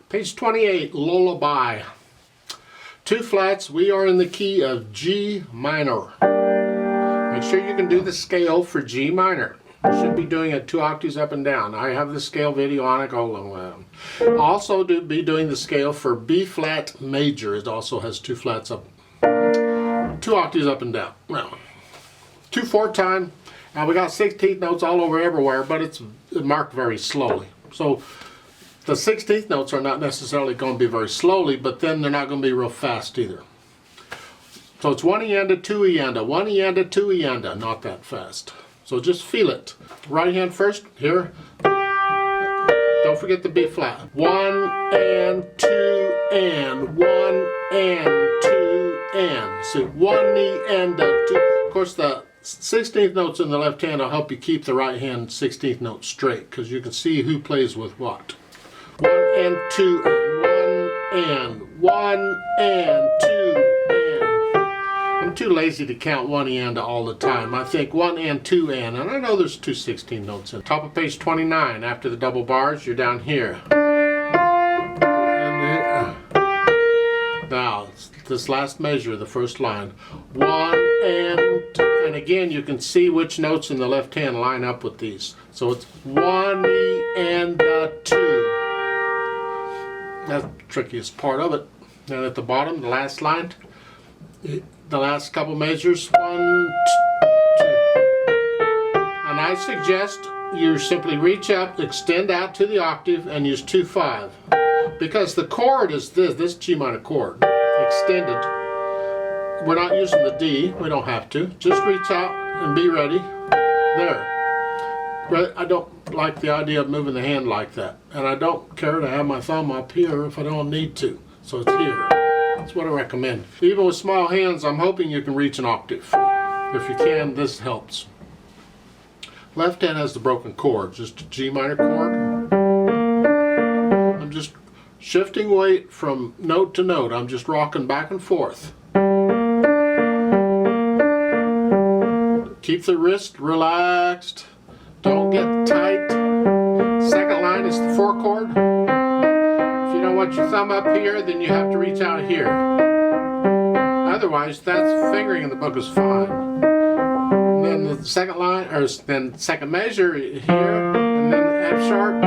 Page 28, Lullaby. 2 flats, we are in the key of G minor. Make sure you can do the scale for G minor. You should be doing it 2 octaves up and down. I have the scale video on it. Go along with them. Also be doing the scale for B flat major. It also has 2 flats up, 2 octaves up and down. Well, 2/4 time. Now we got 16th notes all over everywhere, but it's marked very slowly. So the 16th notes are not necessarily going to be very slowly, but then they're not going to be real fast either. So it's 1 eanda, 2 eanda, 1 eanda, 2 eanda, not that fast. So just feel it. Right hand first, here. Don't forget the B flat. 1 and 2 and 1 and 2 and. So 1 eanda, 2. Of course, the 16th notes in the left hand will help you keep the right hand 16th note straight, because you can see who plays with what. 1 and 2 and 1 and 2 and. I'm too lazy to count 1 eanda all the time. I think 1 and 2 and I know there's 2 16th notes in. Top of page 29, after the double bars, you're down here. Now, this last measure, the first line. 1 and again, you can see which notes in the left hand line up with these. So it's 1 and 2. That's the trickiest part of it. And at the bottom, the last line, the last couple measures, 1, 2. And I suggest you simply reach up, extend out to the octave, and use 2/5. Because the chord is this G minor chord, extended. We're not using the D, we don't have to. Just reach out and be ready. There. I don't like the idea of moving the hand like that. And I don't care to have my thumb up here if I don't need to. So it's here. That's what I recommend. Even with small hands, I'm hoping you can reach an octave. If you can, this helps. Left hand has the broken chord, just a G minor chord. I'm just shifting weight from note to note. I'm just rocking back and forth. Keep the wrist relaxed. Don't get tight. Second line is the 4 chord. If you don't want your thumb up here, then you have to reach out here. Otherwise, that's fingering in the book is fine. And then the second line, or then second measure here, and then the F sharp.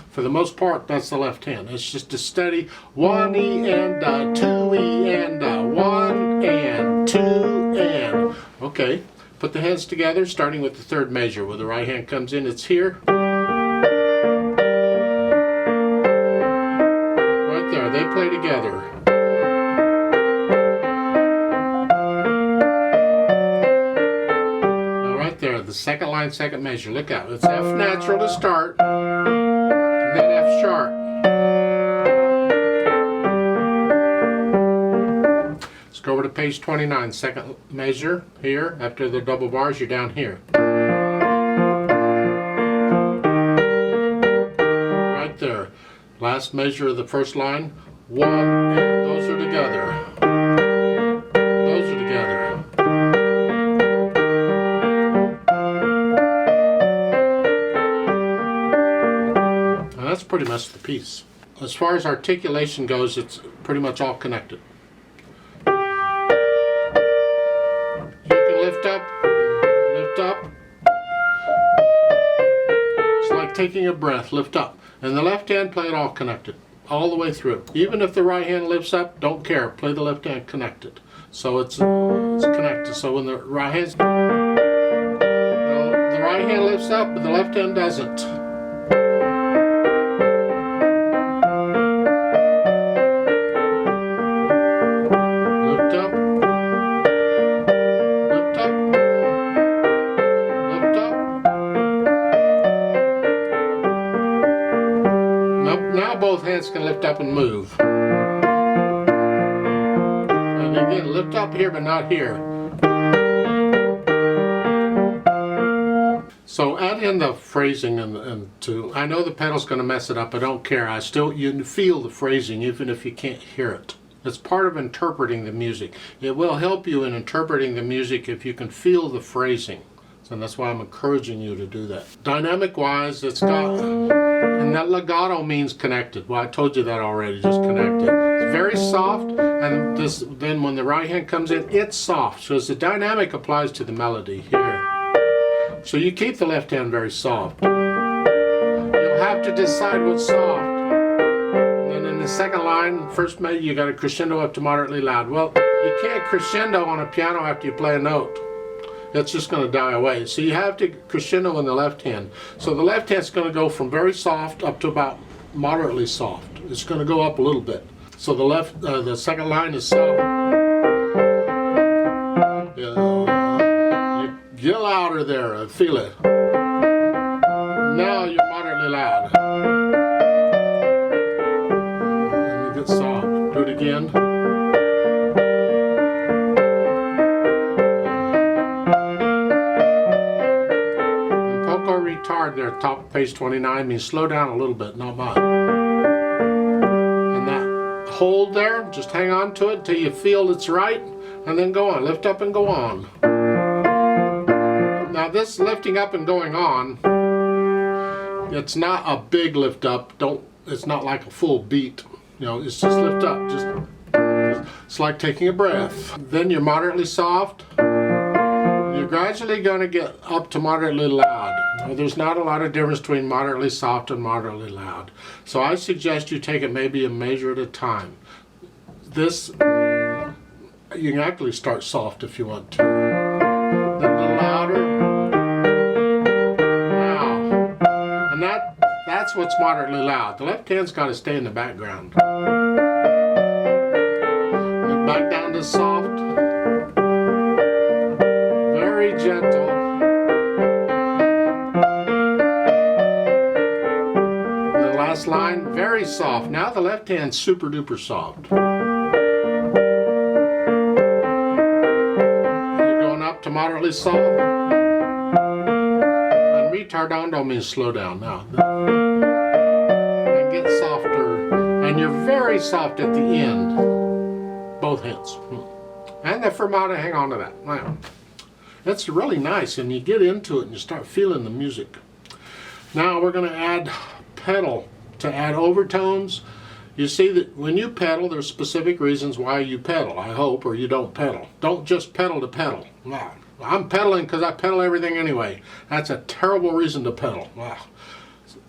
For the most part, that's the left hand. It's just a steady 1 eanda, 2 eanda, 1 and 2 and. Okay, put the hands together, starting with the third measure. Where the right hand comes in, it's here. Right there, they play together. Now right there, the second line, second measure. Look out, it's F natural to start, and then F sharp. Go over to page 29, second measure here. After the double bars, you're down here. Right there. Last measure of the first line. 1 and those are together. Those are together. Now that's pretty much the piece. As far as articulation goes, it's pretty much all connected. Lift up, lift up. It's like taking a breath, lift up. And the left hand, play it all connected, all the way through. Even if the right hand lifts up, don't care, play the left hand connected. So it's connected. So when the right hand lifts up, but the left hand doesn't. Both hands can lift up and move. And again, lift up here but not here. So add in the phrasing and to. I know the pedal's going to mess it up. I don't care. You feel the phrasing even if you can't hear it. It's part of interpreting the music. It will help you in interpreting the music if you can feel the phrasing. And that's why I'm encouraging you to do that. Dynamic wise, it's got, and that legato means connected. Well, I told you that already, just connected. It's very soft, and this, then when the right hand comes in, it's soft. So the dynamic applies to the melody here. So you keep the left hand very soft. You'll have to decide what's soft. And then in the second line, first measure, you got to crescendo up to moderately loud. Well, you can't crescendo on a piano after you play a note. It's just going to die away. So you have to crescendo in the left hand. So the left hand's going to go from very soft up to about moderately soft. It's going to go up a little bit. So the second line is soft. You get louder there. I feel it. Now you're moderately loud. And you get soft. Do it again. Retard there, top of page 29, means slow down a little bit, not much. And that hold there, just hang on to it till you feel it's right, and then go on, lift up and go on. Now this lifting up and going on, it's not a big lift up, it's not like a full beat, you know, it's just lift up, it's like taking a breath. Then you're moderately soft. You're gradually going to get up to moderately loud. Now, there's not a lot of difference between moderately soft and moderately loud. So I suggest you take it maybe a measure at a time. This, you can actually start soft if you want to. Then a little louder. Now, and that's what's moderately loud. The left hand's got to stay in the background. And back down to soft. Very gentle. The last line, very soft. Now the left hand's super duper soft. You're going up to moderately soft. And retardando means slow down now. And get softer. And you're very soft at the end. Both hands. And the fermata, hang on to that. Wow. That's really nice, and you get into it and you start feeling the music. Now we're going to add pedal to add overtones. You see that when you pedal, there's specific reasons why you pedal, I hope, or you don't pedal. Don't just pedal to pedal. Wow. I'm pedaling because I pedal everything anyway. That's a terrible reason to pedal. Wow.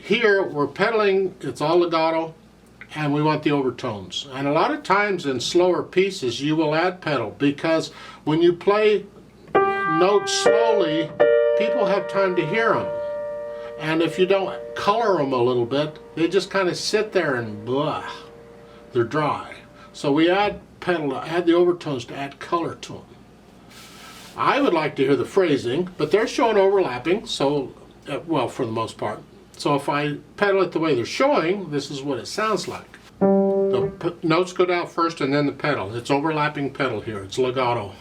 Here we're pedaling, it's all legato, and we want the overtones. And a lot of times in slower pieces you will add pedal because when you play notes slowly, people have time to hear them. And if you don't color them a little bit, they just kind of sit there and blah, they're dry. So we add pedal to add the overtones to add color to them. I would like to hear the phrasing, but they're showing overlapping, so, well, for the most part. So if I pedal it the way they're showing, this is what it sounds like. The notes go down first and then the pedal. It's overlapping pedal here, it's legato.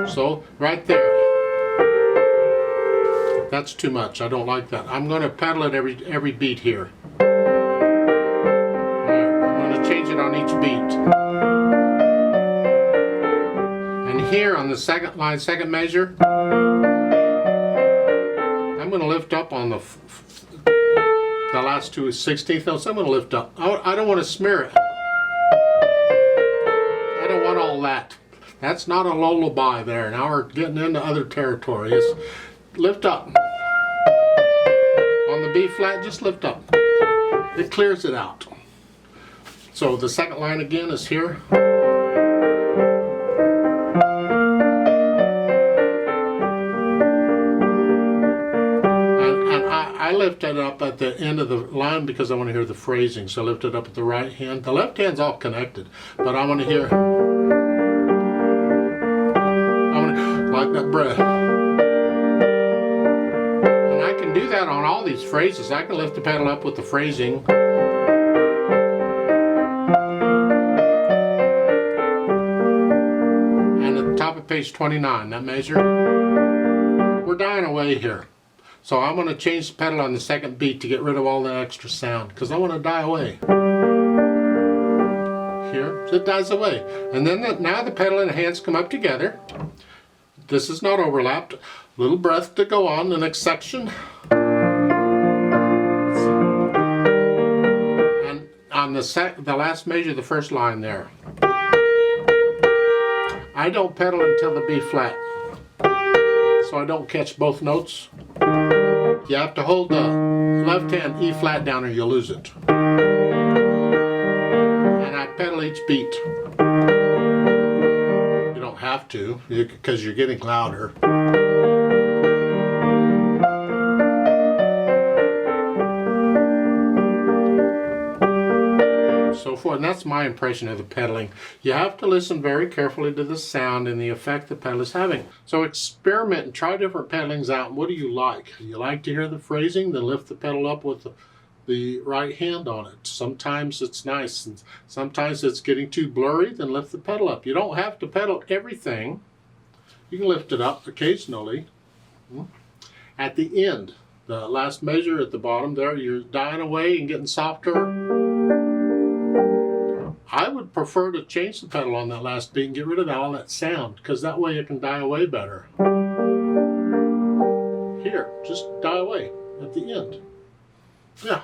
So, right there. That's too much. I don't like that. I'm going to pedal it every beat here. There. I'm going to change it on each beat. And here on the second line, second measure, I'm going to lift up on the last two 16th notes. I'm going to lift up. I don't want to smear it. I don't want all that. That's not a lullaby there. Now we're getting into other territory. It's lift up. On the B flat, just lift up. It clears it out. So the second line again is here. And I lift it up at the end of the line because I want to hear the phrasing. So I lift it up at the right hand. The left hand's all connected, but I want to hear like that breath. And I can do that on all these phrases. I can lift the pedal up with the phrasing. And at the top of page 29, that measure, we're dying away here. So I'm going to change the pedal on the second beat to get rid of all the extra sound, because I want to die away. Here, it dies away. And then now the pedal and the hands come up together. This is not overlapped. Little breath to go on the next section. And on the last measure, the first line there. I don't pedal until the B flat, so I don't catch both notes. You have to hold the left hand E flat down or you'll lose it. And I pedal each beat. You don't have to, because you're getting louder. So forth, and that's my impression of the pedaling. You have to listen very carefully to the sound and the effect the pedal is having. So experiment and try different pedalings out. And what do you like? You like to hear the phrasing? Then lift the pedal up with the right hand on it. Sometimes it's nice, and sometimes it's getting too blurry. Then lift the pedal up. You don't have to pedal everything. You can lift it up occasionally. At the end, the last measure at the bottom there, you're dying away and getting softer. I would prefer to change the pedal on that last beat and get rid of all that sound, because that way it can die away better. Here, just die away at the end. Yeah.